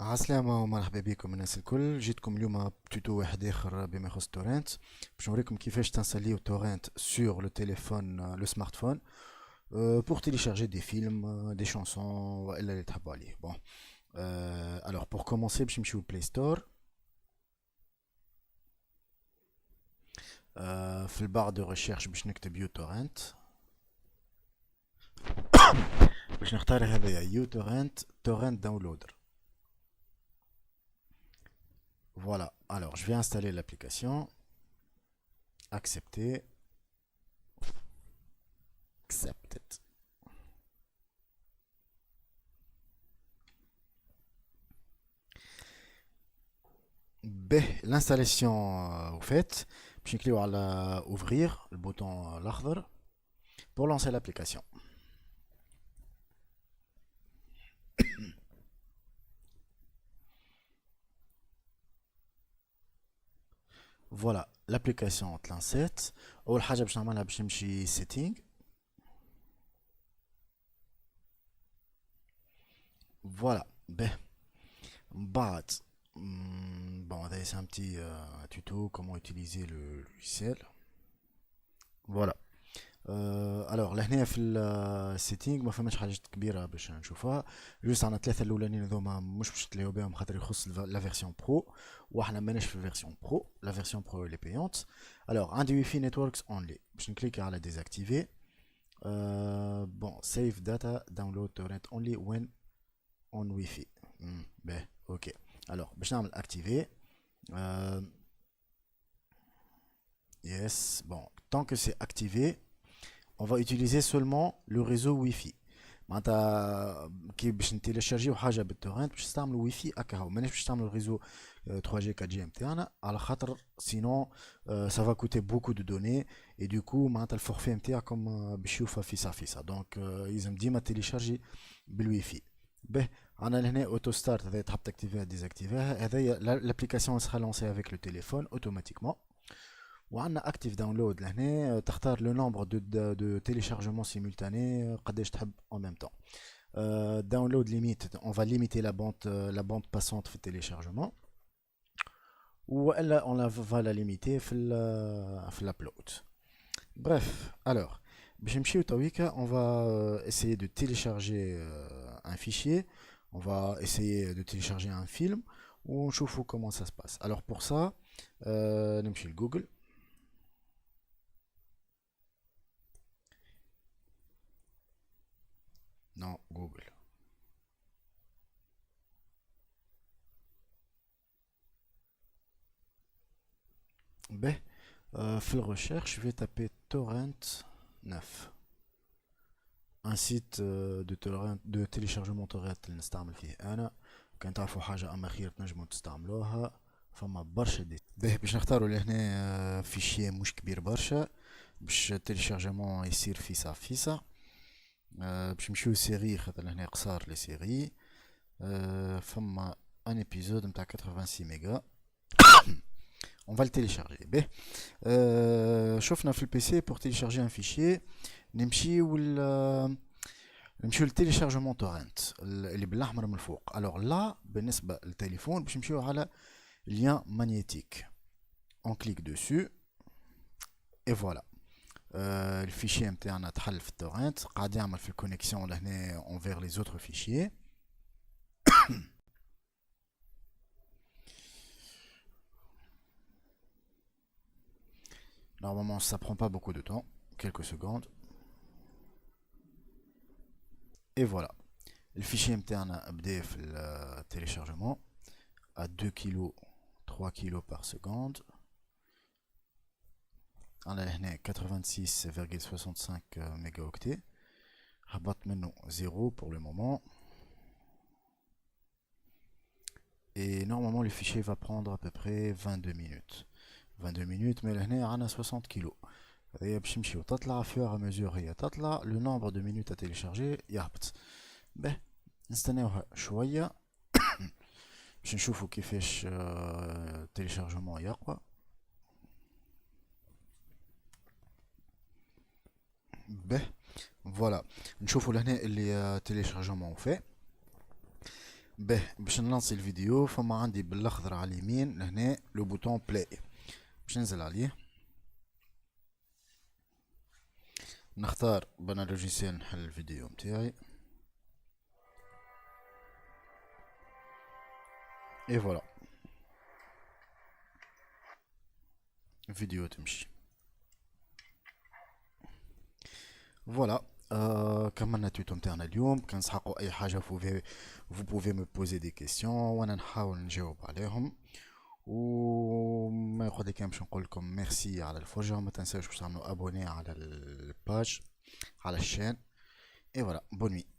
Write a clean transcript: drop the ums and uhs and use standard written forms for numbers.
عسلامة ومرحبا بكم الناس الكل. جيتكم اليوم بتوتو واحد اخر بما يخص تورنت، باش نوريكم كيفاش تنساليو تورنت سور لو تليفون لو سمارتفون pour télécharger des films, des chansons والا اللي تحبوا عليه. Bon, alors pour commencer باش نمشيو بلاي ستور. في البار دو ريشيرش باش نكتب يو تورنت، باش نختار هذايا يو تورنت تورنت داونلودر. Voilà, alors je vais installer l'application, accepter, accepted. B, l'installation au fait, je clique sur ouvrir, le bouton l'akhdar, pour lancer l'application. Voilà, l'application est lancée. أول حاجة باش نعملها باش نمشي setting. Voilà, B. بعد bon, c'est un petit tuto comment utiliser le logiciel. Voilà. الوغ لهنا في السيتينغ ما فماش حاجات كبيره باش نشوفها، جوست عندنا ثلاثه الاولانيين هذوما مش باش نتلاو بهم خاطر يخص لا فيرسيون برو، واحنا ماناش في الفيرسيون برو، لا فيرسيون برو اللي بيونت. الوغ عندي واي فاي نتوركس اونلي باش نكليكي على ديزاكتيفي. بون سيف داتا داونلود تورنت اونلي وين اون واي فاي. باهي اوكي. الوغ باش نعمل اكتيفي. يس بون tant que c'est activé on va utiliser seulement le réseau Wi-Fi. معناتها كي باش نتيليشارجيو حاجه بالتورنت باش نستعملوا واي فاي هكا، ماناش باش نستعملوا الريزو 3 جي 4 جي نتاعنا، على خاطر سينون سا فا كوتي بوكو دو دوني اي دو كو معناتها الفورفي نتاعكم باش يوفى فيسا فيسا، دونك يلزم ديما تيليشارجي بالواي فاي. به عندنا لهنا اوتو ستارت، هذا تحب تاكتيفيها ديزاكتيفيها، هذايا لابليكاسيون سera lancée avec le téléphone automatiquement. وعندنا اكتيف داونلود لهنا تختار لو نومبر دو تيليشارجمون سيمultané قداش تحب en même temps. Download limite, on va limiter la bande passante في التيليشارجمون، والا on va la limiter في l'upload. Bref, alors باش نمشيو تويكا on va essayer de télécharger un fichier, on va essayer de télécharger un film ونشوفوا comment ça se passe. Alors pour ça نمشي لجوجل. Non, Google. Ben, في recherche, je vais taper torrent 9. Un site de téléchargement torrent اللي نستعمل فيه انا. كان تعرفوا حاجة اما خير تنجموا تستعملوها، فما برشا دي. به باش نختاروا لهنا فيشي مش كبير برشا باش التيليشارجمون يصير فيسا فيسا. باش نمشيو سيري خاطر لهنا قصار لي سيري. فما ان ابيزود نتاع 86 ميجا. On va le télécharger. B. شفنا في البي سي pour télécharger un fichier نمشيو نمشيو للتيليشارجمون تورنت اللي بالاحمر من الفوق. الوغ لا بالنسبه للتليفون باش نمشيو على لien magnétique. On clique dessus et voilà. الفيشي نتاعنا تحل في التورنت، قاعد يعمل في الكونيكسيون لهنا envers les autres fichiers. Normalement ça prend pas beaucoup de temps, quelques secondes. Et voilà. Le fichier نتاعنا بدا في التيليشارجمون à 2 kg 3 kg par seconde. أنا هنا 86,65 mégaoctets. هبط منه 0 pour le moment. Et normalement le fichier va prendre à peu près 22 minutes. 22 minutes mais هنا عندنا 60 kg. هذايا باش نمشيو تطلع فيها mesure هي تطلع le nombre de minutes à télécharger يهبط. به نستناوها شوية باش نشوفو كيفاش التيليشارجمون يقوى. به فوالا نشوفوا لهنا اللي تيليشارجمون fait. به باش نلانسي الفيديو فما عندي بالاخضر على اليمين لهنا لو بوتون بلاي، باش ننزل عليه نختار بنا لوجيسيال نحل الفيديو متاعي اي فوالا الفيديو تمشي. فوالا كملنا التوتو متاعنا اليوم. كان نسحقوا اي حاجه vous pouvez me poser des questions وانا نحاول نجاوب عليهم. وما يقول لي كان باش نقول لكم ميرسي على الفرجه، ما تنساوش باش تعملوا ابوني على الباج على الشين. اي فوالا بون نوي.